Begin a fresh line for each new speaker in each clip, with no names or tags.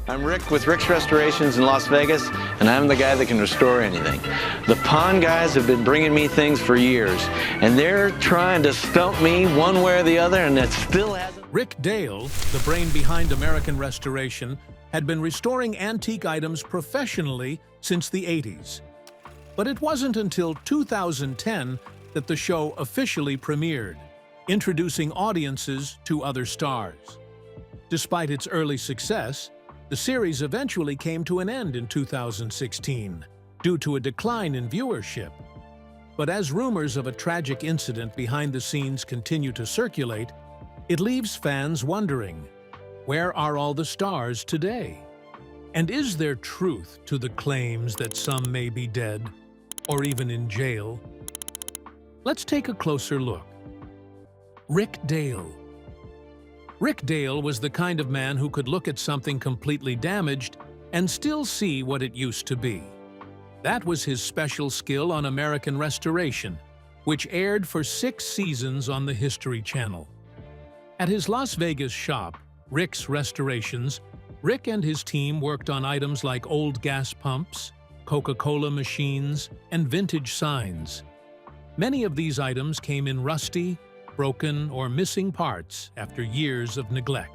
I'm Rick with Rick's Restorations in Las Vegas, and I'm the guy that can restore anything. The pawn guys have been bringing me things for years, and they're trying to stump me one way or the other, and it still hasn't.
Rick Dale, the brain behind American Restoration, had been restoring antique items professionally since the 80s. But it wasn't until 2010 that the show officially premiered, introducing audiences to other stars. Despite its early success, the series eventually came to an end in 2016 due to a decline in viewership. But as rumors of a tragic incident behind the scenes continue to circulate, it leaves fans wondering, where are all the stars today? And is there truth to the claims that some may be dead or even in jail? Let's take a closer look. Rick Dale. Rick Dale was the kind of man who could look at something completely damaged and still see what it used to be. That was his special skill on American Restoration, which aired for 6 seasons on the History Channel. At his Las Vegas shop, Rick's Restorations, Rick and his team worked on items like old gas pumps, Coca-Cola machines, and vintage signs. Many of these items came in rusty, broken, or missing parts after years of neglect.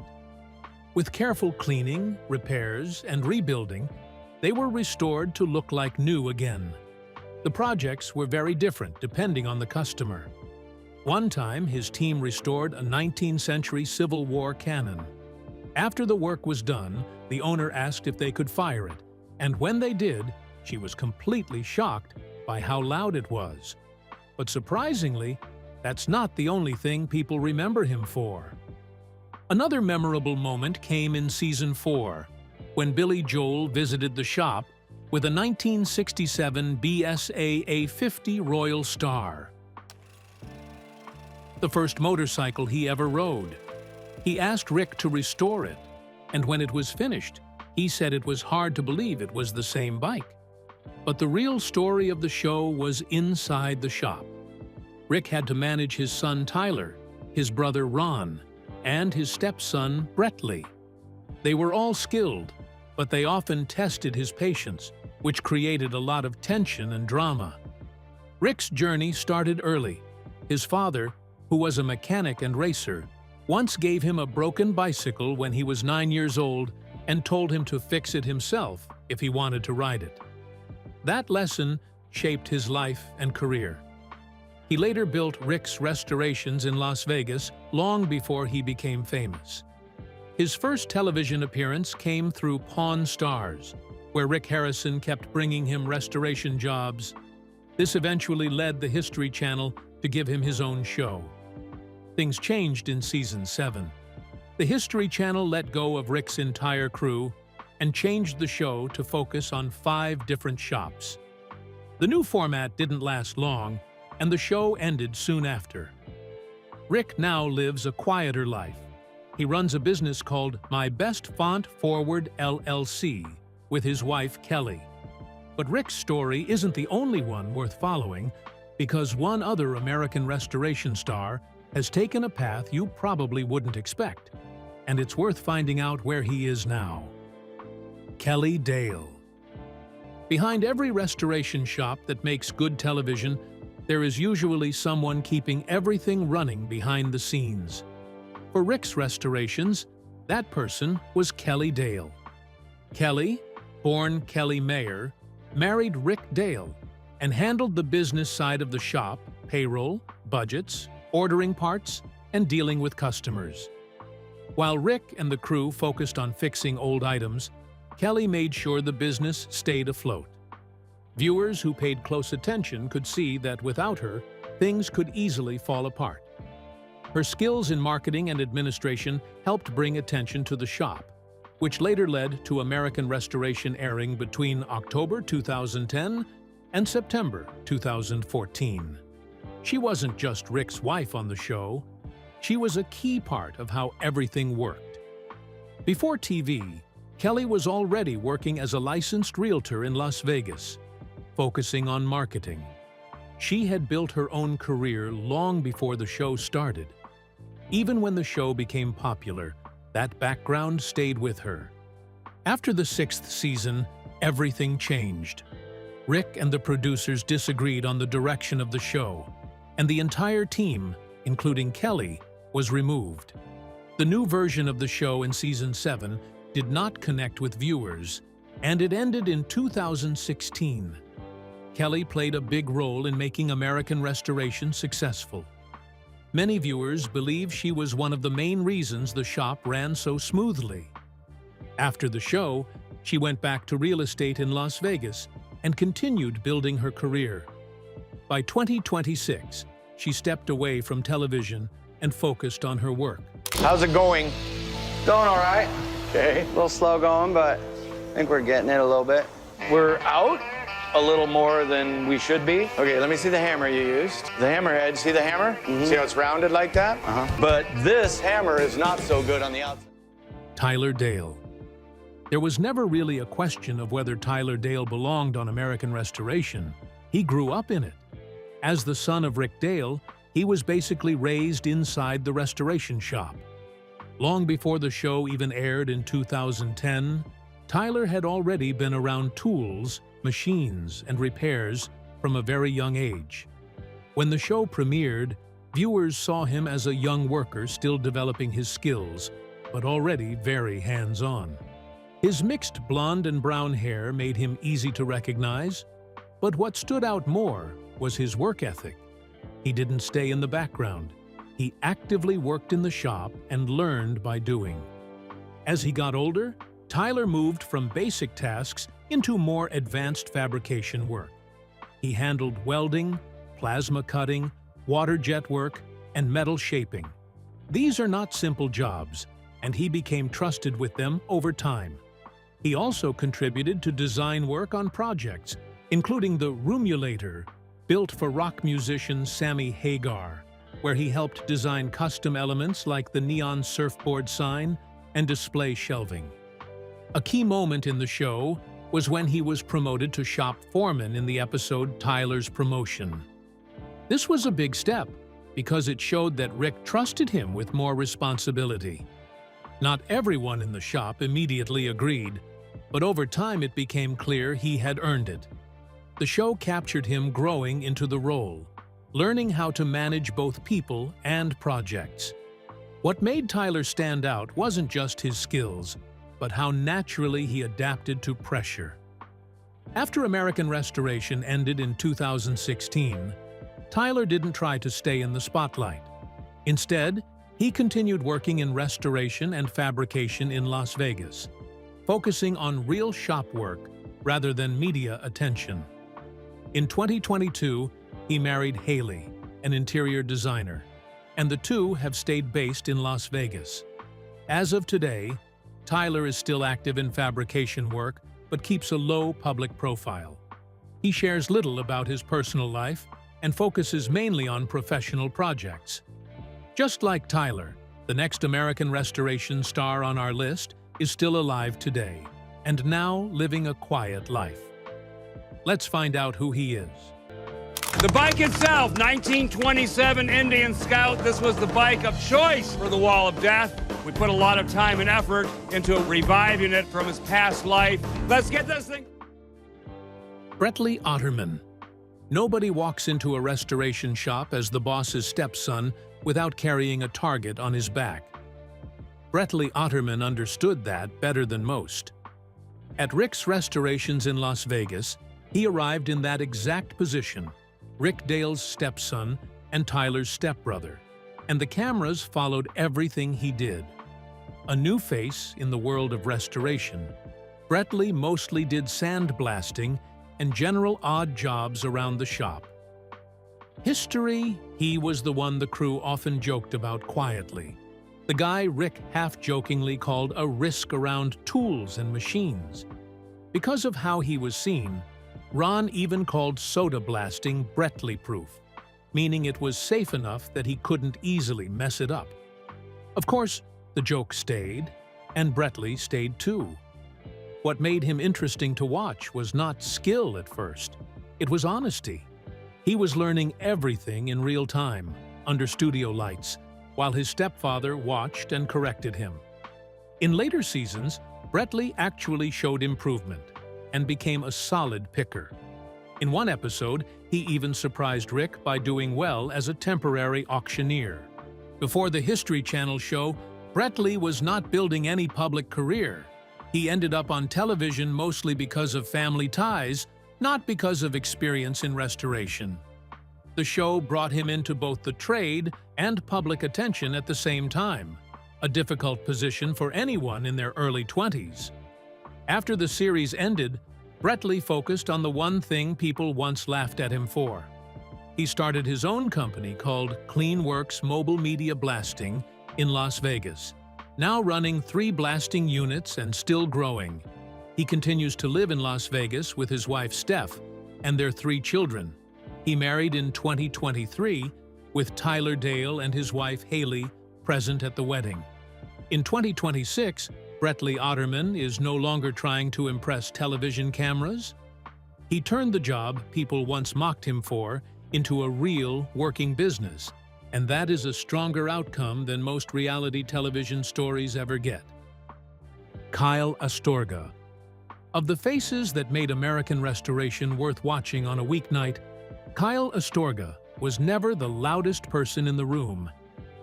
With careful cleaning, repairs, and rebuilding, they were restored to look like new again. The projects were very different depending on the customer. One time, his team restored a 19th century Civil War cannon. After the work was done, the owner asked if they could fire it, and when they did, she was completely shocked by how loud it was. But surprisingly, that's not the only thing people remember him for. Another memorable moment came in Season 4, when Billy Joel visited the shop with a 1967 BSA A50 Royal Star, the first motorcycle he ever rode. He asked Rick to restore it, and when it was finished, he said it was hard to believe it was the same bike. But the real story of the show was inside the shop. Rick had to manage his son Tyler, his brother Ron, and his stepson Brettley. They were all skilled, but they often tested his patience, which created a lot of tension and drama. Rick's journey started early. His father, who was a mechanic and racer, once gave him a broken bicycle when he was 9 years old and told him to fix it himself if he wanted to ride it. That lesson shaped his life and career. He later built Rick's Restorations in Las Vegas long before he became famous. His first television appearance came through Pawn Stars, where Rick Harrison kept bringing him restoration jobs. This eventually led the History Channel to give him his own show. Things changed in Season 7. The History Channel let go of Rick's entire crew and changed the show to focus on 5 different shops. The new format didn't last long, and the show ended soon after. Rick now lives a quieter life. He runs a business called My Best Font Forward LLC with his wife Kelly. But Rick's story isn't the only one worth following, because one other American Restoration star has taken a path you probably wouldn't expect, and it's worth finding out where he is now. Kelly Dale. Behind every restoration shop that makes good television, there is usually someone keeping everything running behind the scenes. For Rick's Restorations, that person was Kelly Dale. Kelly, born Kelly Mayer, married Rick Dale and handled the business side of the shop, payroll, budgets, ordering parts, and dealing with customers. While Rick and the crew focused on fixing old items, Kelly made sure the business stayed afloat. Viewers who paid close attention could see that without her, things could easily fall apart. Her skills in marketing and administration helped bring attention to the shop, which later led to American Restoration airing between October 2010 and September 2014. She wasn't just Rick's wife on the show. She was a key part of how everything worked. Before TV, Kelly was already working as a licensed realtor in Las Vegas, focusing on marketing. She had built her own career long before the show started. Even when the show became popular, that background stayed with her. After the 6th season, everything changed. Rick and the producers disagreed on the direction of the show, and the entire team, including Kelly, was removed. The new version of the show in Season 7 did not connect with viewers, and it ended in 2016. Kelly played a big role in making American Restoration successful. Many viewers believe she was one of the main reasons the shop ran so smoothly. After the show, she went back to real estate in Las Vegas and continued building her career. By 2026, she stepped away from television and focused on her work.
How's it going?
Going all right.
Okay.
A little slow going, but I think we're getting it a little bit.
We're out a little more than we should be. Okay, let me see the hammer you used. The hammerhead, see the hammer? See how it's rounded like that? But this hammer is not so good on the outside.
Tyler Dale. There was never really a question of whether Tyler Dale belonged on American Restoration. He grew up in it. As the son of Rick Dale, he was basically raised inside the restoration shop. Long before the show even aired in 2010, Tyler had already been around tools, machines, and repairs from a very young age. When the show premiered, viewers saw him as a young worker still developing his skills, but already very hands-on. His mixed blonde and brown hair made him easy to recognize, but what stood out more was his work ethic. He didn't stay in the background. He actively worked in the shop and learned by doing. As he got older, Tyler moved from basic tasks into more advanced fabrication work. He handled welding, plasma cutting, water jet work, and metal shaping. These are not simple jobs, and he became trusted with them over time. He also contributed to design work on projects, including the Roomulator, built for rock musician Sammy Hagar, where he helped design custom elements like the neon surfboard sign and display shelving. A key moment in the show was when he was promoted to shop foreman in the episode Tyler's Promotion. This was a big step because it showed that Rick trusted him with more responsibility. Not everyone in the shop immediately agreed, but over time it became clear he had earned it. The show captured him growing into the role, learning how to manage both people and projects. What made Tyler stand out wasn't just his skills, but how naturally he adapted to pressure. After American Restoration ended in 2016, Tyler didn't try to stay in the spotlight. Instead, he continued working in restoration and fabrication in Las Vegas, focusing on real shop work rather than media attention. In 2022, he married Haley, an interior designer, and the two have stayed based in Las Vegas. As of today, Tyler is still active in fabrication work, but keeps a low public profile. He shares little about his personal life and focuses mainly on professional projects. Just like Tyler, the next American Restoration star on our list is still alive today, and now living a quiet life. Let's find out who he is.
The bike itself, 1927 Indian Scout. This was the bike of choice for the Wall of Death. We put a lot of time and effort into reviving it from his past life. Let's get this thing.
Brettley Otterman. Nobody walks into a restoration shop as the boss's stepson without carrying a target on his back. Brettley Otterman understood that better than most. At Rick's Restorations in Las Vegas, he arrived in that exact position, Rick Dale's stepson and Tyler's stepbrother, and the cameras followed everything he did. A new face in the world of restoration, Brettley mostly did sandblasting and general odd jobs around the shop. History, he was the one the crew often joked about quietly. The guy Rick half-jokingly called a risk around tools and machines. Because of how he was seen, Ron even called soda blasting Brettley-proof, meaning it was safe enough that he couldn't easily mess it up. Of course, the joke stayed, and Brettley stayed too. What made him interesting to watch was not skill at first, it was honesty. He was learning everything in real time, under studio lights, while his stepfather watched and corrected him. In later seasons, Brettley actually showed improvement and became a solid picker. In one episode, he even surprised Rick by doing well as a temporary auctioneer. Before the History Channel show, Brettley was not building any public career. He ended up on television mostly because of family ties, not because of experience in restoration. The show brought him into both the trade and public attention at the same time, a difficult position for anyone in their early 20s. After the series ended, Brettley focused on the one thing people once laughed at him for. He started his own company called CleanWorks Mobile Media Blasting in Las Vegas, now running 3 blasting units and still growing. He continues to live in Las Vegas with his wife Steph and their 3 children. He married in 2023 with Tyler Dale and his wife Haley present at the wedding. In 2026, Brettley Otterman is no longer trying to impress television cameras. He turned the job people once mocked him for into a real working business, and that is a stronger outcome than most reality television stories ever get. Kyle Atorga. Of the faces that made American restoration worth watching on a weeknight, Kyle Atorga was never the loudest person in the room,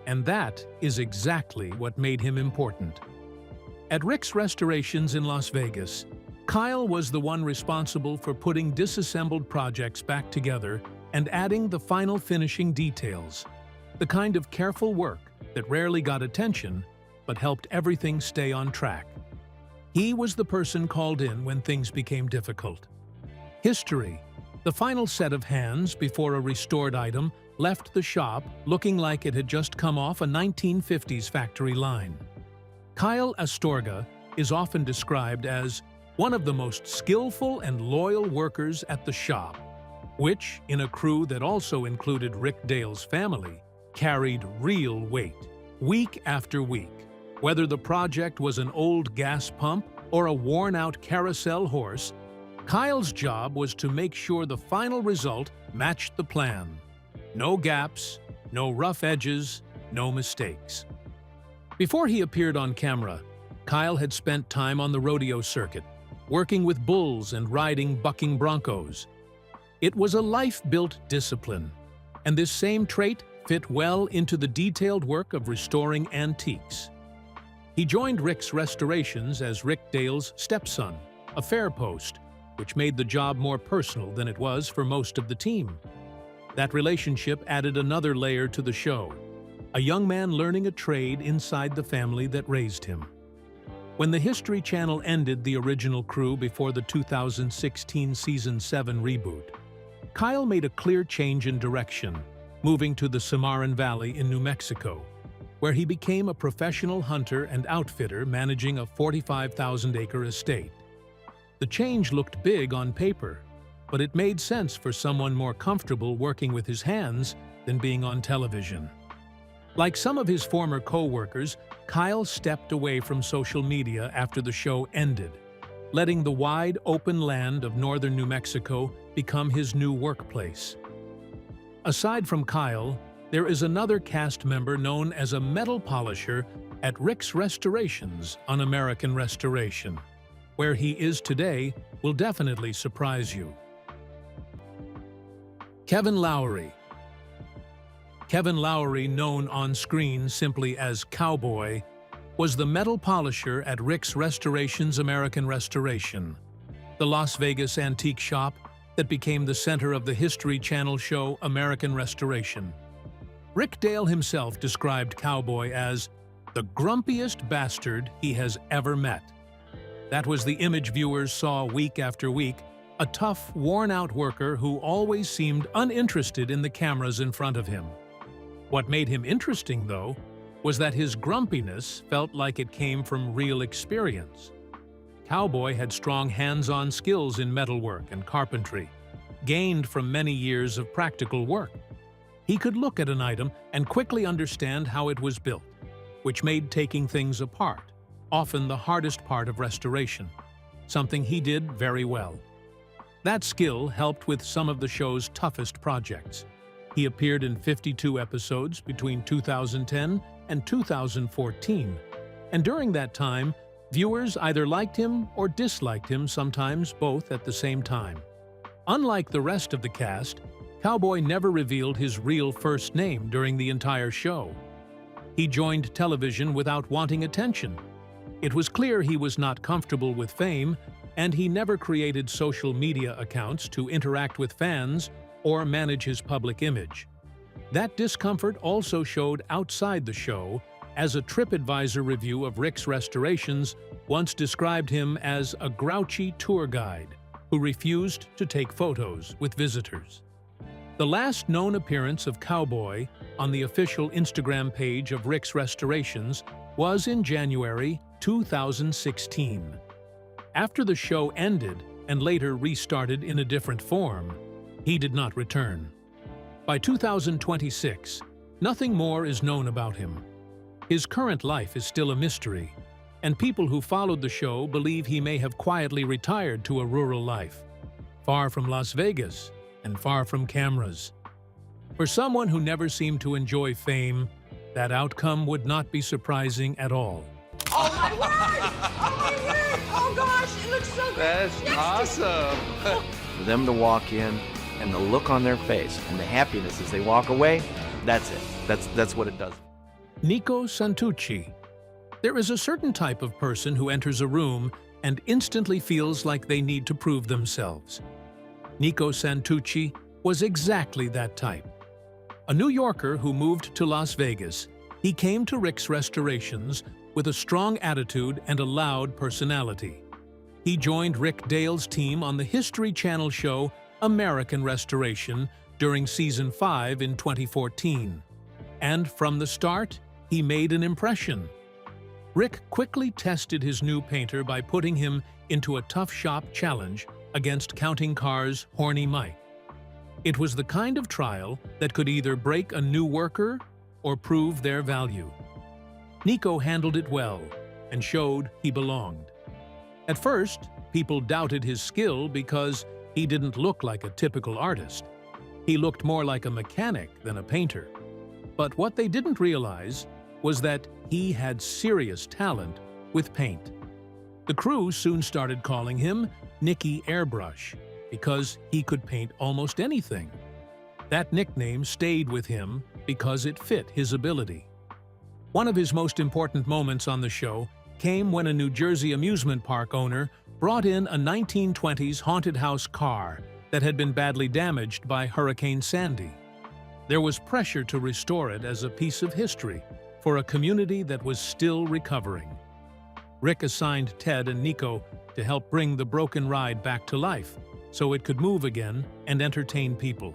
and that is exactly what made him important. At Rick's Restorations in Las Vegas, Kyle was the one responsible for putting disassembled projects back together and adding the final finishing details, the kind of careful work that rarely got attention but helped everything stay on track. He was the person called in when things became difficult. History, the final set of hands before a restored item, left the shop looking like it had just come off a 1950s factory line. Kyle Atorga is often described as one of the most skillful and loyal workers at the shop, which, in a crew that also included Rick Dale's family, carried real weight, week after week. Whether the project was an old gas pump or a worn-out carousel horse, Kyle's job was to make sure the final result matched the plan. No gaps, no rough edges, no mistakes. Before he appeared on camera, Kyle had spent time on the rodeo circuit, working with bulls and riding bucking broncos. It was a life-built discipline, and this same trait fit well into the detailed work of restoring antiques. He joined Rick's Restorations as Rick Dale's stepson, a fair post, which made the job more personal than it was for most of the team. That relationship added another layer to the show, a young man learning a trade inside the family that raised him. When the History Channel ended the original crew before the 2016 Season 7 reboot, Kyle made a clear change in direction, moving to the Cimarron Valley in New Mexico, where he became a professional hunter and outfitter managing a 45,000-acre estate. The change looked big on paper, but it made sense for someone more comfortable working with his hands than being on television. Like some of his former co-workers, Kyle stepped away from social media after the show ended, letting the wide, open land of northern New Mexico become his new workplace. Aside from Kyle, there is another cast member known as a metal polisher at Rick's Restorations on American Restoration. Where he is today will definitely surprise you. Kevin Lowry. Kevin Lowry, known on screen simply as Cowboy, was the metal polisher at Rick's Restorations American Restoration, the Las Vegas antique shop that became the center of the History Channel show American Restoration. Rick Dale himself described Cowboy as the grumpiest bastard he has ever met. That was the image viewers saw week after week, a tough, worn-out worker who always seemed uninterested in the cameras in front of him. What made him interesting, though, was that his grumpiness felt like it came from real experience. Cowboy had strong hands-on skills in metalwork and carpentry, gained from many years of practical work. He could look at an item and quickly understand how it was built, which made taking things apart often the hardest part of restoration, something he did very well. That skill helped with some of the show's toughest projects. He appeared in 52 episodes between 2010 and 2014, and during that time, Viewers either liked him or disliked him, sometimes both at the same time. Unlike the rest of the cast, Cowboy never revealed his real first name during the entire show. He joined television without wanting attention. It was clear he was not comfortable with fame, and he never created social media accounts to interact with fans or manage his public image. That discomfort also showed outside the show, as a TripAdvisor review of Rick's restorations once described him as a grouchy tour guide who refused to take photos with visitors. The last known appearance of Cowboy on the official Instagram page of Rick's Restorations was in January 2016. After the show ended and later restarted in a different form, he did not return. By 2026, nothing more is known about him. His current life is still a mystery, and people who followed the show believe he may have quietly retired to a rural life, far from Las Vegas and far from cameras. For someone who never seemed to enjoy fame, that outcome would not be surprising at all.
Oh my word! Oh my word! Oh gosh, it looks so good!
That's
Yes.
awesome.
For them to walk in and the look on their face and the happiness as they walk away, that's it. That's what it does.
Nico Sanuchi. There is a certain type of person who enters a room and instantly feels like they need to prove themselves. Nico Sanuchi was exactly that type. A New Yorker who moved to Las Vegas, he came to Rick's Restorations with a strong attitude and a loud personality. He joined Rick Dale's team on the History Channel show American Restoration during Season 5 in 2014. And from the start, he made an impression. Rick quickly tested his new painter by putting him into a tough shop challenge against Counting Cars' Horny Mike. It was the kind of trial that could either break a new worker or prove their value. Nico handled it well and showed he belonged. At first, people doubted his skill because he didn't look like a typical artist. He looked more like a mechanic than a painter. But what they didn't realize was that he had serious talent with paint. The crew soon started calling him Nicky Airbrush because he could paint almost anything. That nickname stayed with him because it fit his ability. One of his most important moments on the show came when a New Jersey amusement park owner brought in a 1920s haunted house car that had been badly damaged by Hurricane Sandy. There was pressure to restore it as a piece of history for a community that was still recovering. Rick assigned Ted and Nico to help bring the broken ride back to life so it could move again and entertain people.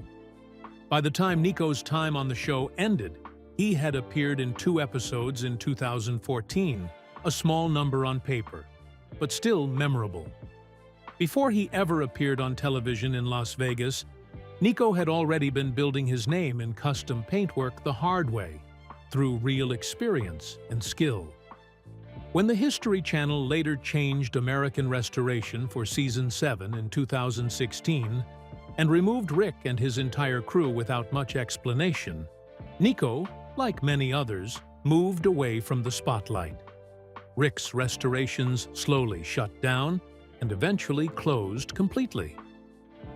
By the time Nico's time on the show ended, he had appeared in 2 episodes in 2014, a small number on paper, but still memorable. Before he ever appeared on television in Las Vegas, Nico had already been building his name in custom paintwork the hard way, through real experience and skill. When the History Channel later changed American Restoration for Season 7 in 2016 and removed Rick and his entire crew without much explanation, Nico, like many others, moved away from the spotlight. Rick's restorations slowly shut down and eventually closed completely.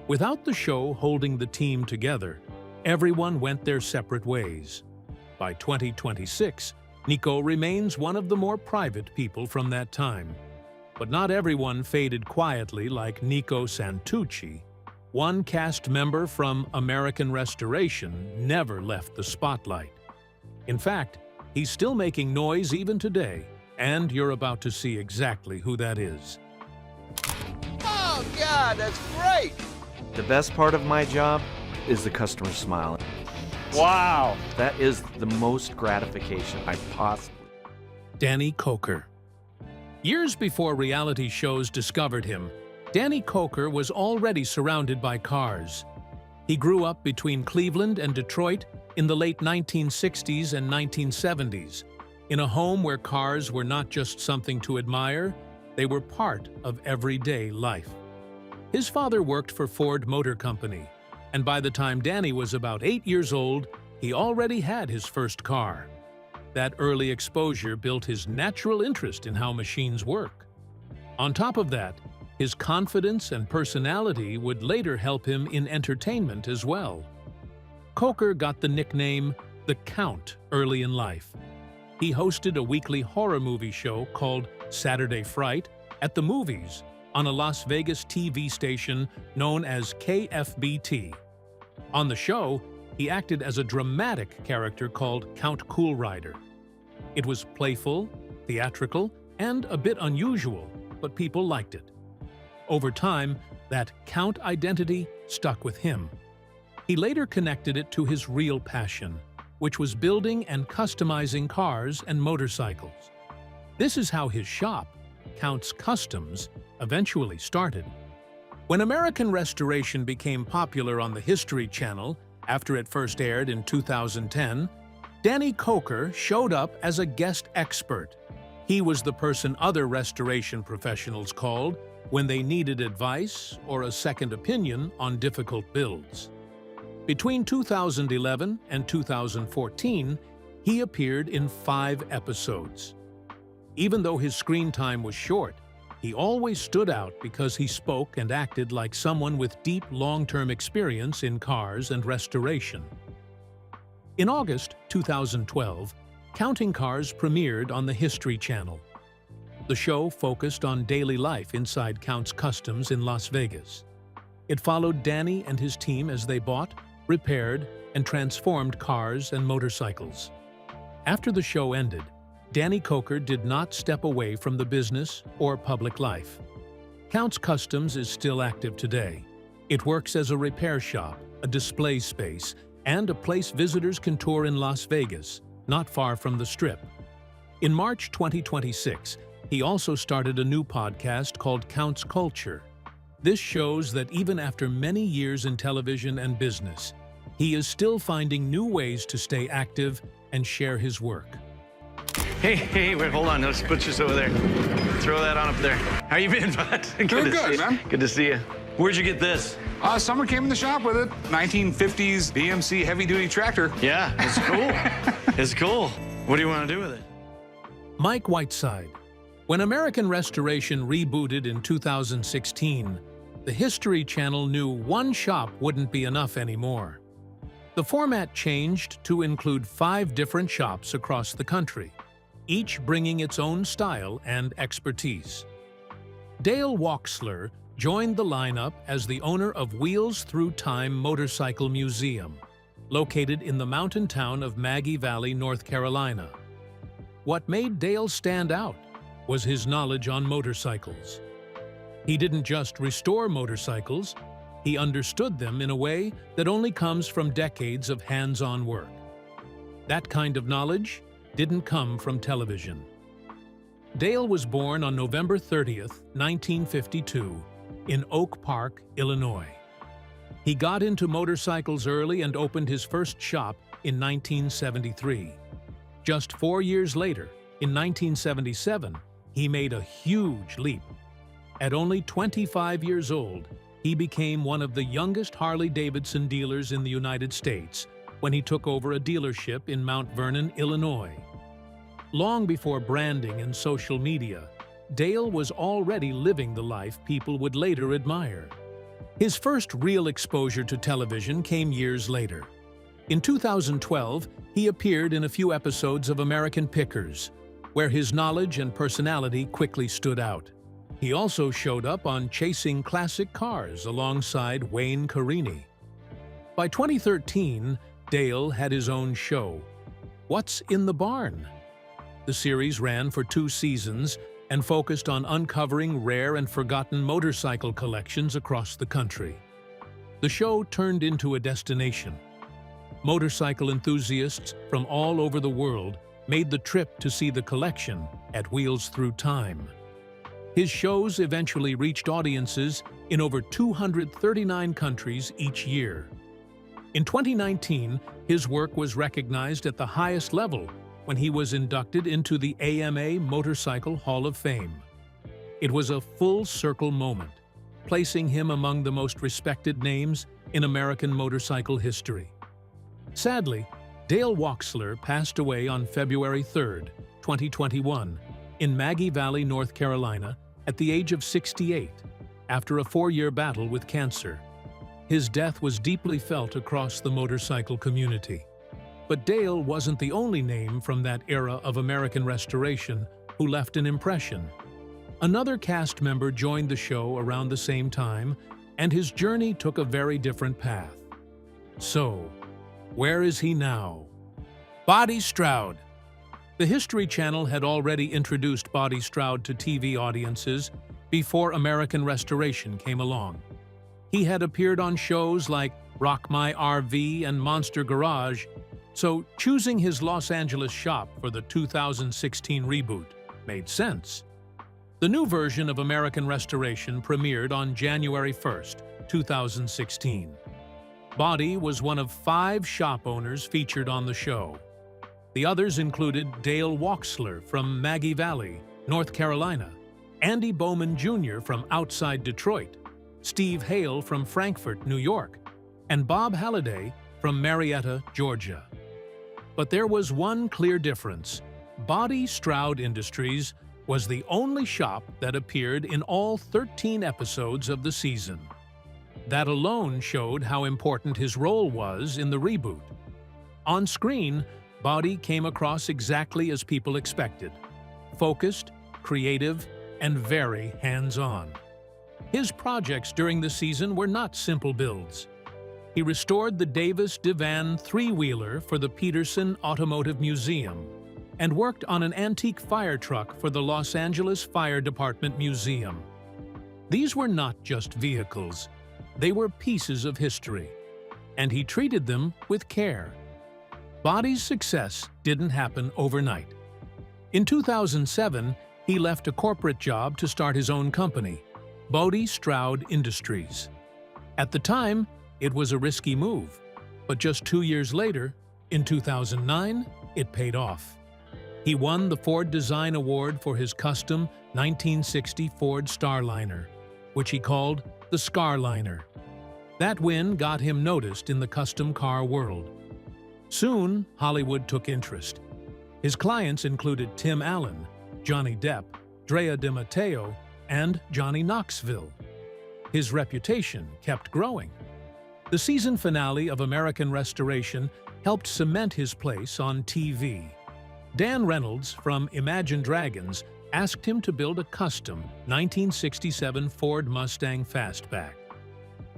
Without the show holding the team together, everyone went their separate ways. By 2026, Nico remains one of the more private people from that time. But not everyone faded quietly like Nico Sanuchi. One cast member from American Restoration never left the spotlight. In fact, he's still making noise even today, and you're about to see exactly who that is.
Oh, God, that's great.
The best part of my job is the customer smile.
Wow.
That is the most gratification I possibly.
Danny Coker. Years before reality shows discovered him, Danny Coker was already surrounded by cars. He grew up between Cleveland and Detroit in the late 1960s and 1970s, in a home where cars were not just something to admire, they were part of everyday life. His father worked for Ford Motor Company, and by the time Danny was about 8 years old, he already had his first car. That early exposure built his natural interest in how machines work. On top of that, his confidence and personality would later help him in entertainment as well. Coker got the nickname The Count early in life. He hosted a weekly horror movie show called Saturday Fright at the movies on a Las Vegas TV station known as KFBT. On the show, he acted as a dramatic character called Count Coolrider. It was playful, theatrical, and a bit unusual, but people liked it. Over time, that Count identity stuck with him. He later connected it to his real passion, which was building and customizing cars and motorcycles. This is how his shop, Count's Customs, eventually started. When American Restoration became popular on the History Channel after it first aired in 2010, Danny Coker showed up as a guest expert. He was the person other restoration professionals called when they needed advice or a second opinion on difficult builds. Between 2011 and 2014, he appeared in 5 episodes. Even though his screen time was short, he always stood out because he spoke and acted like someone with deep long-term experience in cars and restoration. In August 2012, Counting Cars premiered on the History Channel. The show focused on daily life inside Count's Customs in Las Vegas. It followed Danny and his team as they bought, repaired, and transformed cars and motorcycles. After the show ended, Danny Coker did not step away from the business or public life. Count's Customs is still active today. It works as a repair shop, a display space, and a place visitors can tour in Las Vegas, not far from the Strip. In March 2026, he also started a new podcast called Count's Culture. This shows that even after many years in television and business, he is still finding new ways to stay active and share his work.
Hey, wait, hold on. Let's put this over there. Throw that on up there. How you been, bud?
Doing good, man.
Good to see you. Where'd you get this?
Someone came in the shop with it. 1950s BMC heavy-duty tractor.
Yeah, it's cool. It's cool. What do you want to do with it?
Mike Whiteside. When American Restoration rebooted in 2016, the History Channel knew one shop wouldn't be enough anymore. The format changed to include 5 different shops across the country, each bringing its own style and expertise. Dale Walksler joined the lineup as the owner of Wheels Through Time Motorcycle Museum, located in the mountain town of Maggie Valley, North Carolina. What made Dale stand out was his knowledge on motorcycles. He didn't just restore motorcycles, he understood them in a way that only comes from decades of hands-on work. That kind of knowledge didn't come from television. Dale was born on November 30th, 1952, in Oak Park, Illinois. He got into motorcycles early and opened his first shop in 1973. Just 4 years later, in 1977, he made a huge leap. At only 25 years old, he became one of the youngest Harley-Davidson dealers in the United States when he took over a dealership in Mount Vernon, Illinois. Long before branding and social media, Dale was already living the life people would later admire. His first real exposure to television came years later. In 2012, he appeared in a few episodes of American Pickers, where his knowledge and personality quickly stood out. He also showed up on Chasing Classic Cars alongside Wayne Carini. By 2013, Dale had his own show, What's in the Barn? The series ran for 2 seasons and focused on uncovering rare and forgotten motorcycle collections across the country. The show turned into a destination. Motorcycle enthusiasts from all over the world made the trip to see the collection at Wheels Through Time. His shows eventually reached audiences in over 239 countries each year. In 2019, his work was recognized at the highest level when he was inducted into the AMA Motorcycle Hall of Fame. It was a full-circle moment, placing him among the most respected names in American motorcycle history. Sadly, Dale Walksler passed away on February 3, 2021, in Maggie Valley, North Carolina, at the age of 68, after a 4-year battle with cancer. His death was deeply felt across the motorcycle community. But Dale wasn't the only name from that era of American restoration who left an impression. Another cast member joined the show around the same time, and his journey took a very different path. So, where is he now? Bodie Stroud. The History Channel had already introduced Bodie Stroud to TV audiences before American Restoration came along. He had appeared on shows like Rock My RV and Monster Garage, so choosing his Los Angeles shop for the 2016 reboot made sense. The new version of American Restoration premiered on January 1st, 2016. Bodie was one of 5 shop owners featured on the show. The others included Dale Walksler from Maggie Valley, North Carolina, Andy Bowman Jr. from outside Detroit, Steve Hale from Frankfort, New York, and Bob Halliday from Marietta, Georgia. But there was one clear difference. Bodie Stroud Industries was the only shop that appeared in all 13 episodes of the season. That alone showed how important his role was in the reboot. On screen, Bodie came across exactly as people expected: focused, creative, and very hands-on. His projects during the season were not simple builds. He restored the Davis Divan three-wheeler for the Peterson Automotive Museum and worked on an antique fire truck for the Los Angeles Fire Department Museum. These were not just vehicles. They were pieces of history, and he treated them with care. Bodie's success didn't happen overnight. In 2007, he left a corporate job to start his own company, Bodie Stroud Industries. At the time, it was a risky move, but just 2 years later, in 2009, it paid off. He won the Ford Design Award for his custom 1960 Ford Starliner, which he called the Scarliner. That win got him noticed in the custom car world. Soon, Hollywood took interest. His clients included Tim Allen, Johnny Depp, Drea De Matteo, and Johnny Knoxville. His reputation kept growing. The season finale of American Restoration helped cement his place on TV. Dan Reynolds from Imagine Dragons asked him to build a custom 1967 Ford Mustang Fastback.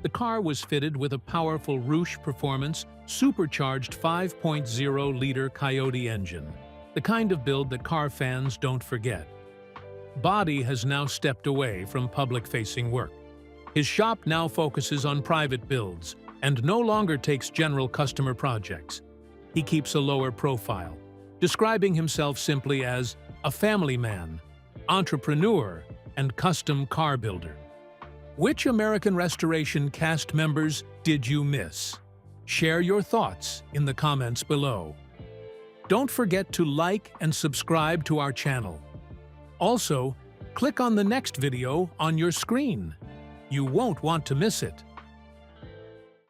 The car was fitted with a powerful Roush Performance supercharged 5.0-liter Coyote engine, the kind of build that car fans don't forget. Bodie has now stepped away from public-facing work. His shop now focuses on private builds and no longer takes general customer projects. He keeps a lower profile, describing himself simply as a family man, entrepreneur, and custom car builder. Which American Restoration cast members did you miss? Share your thoughts in the comments below. Don't forget to like and subscribe to our channel. Also, click on the next video on your screen. You won't want to miss it.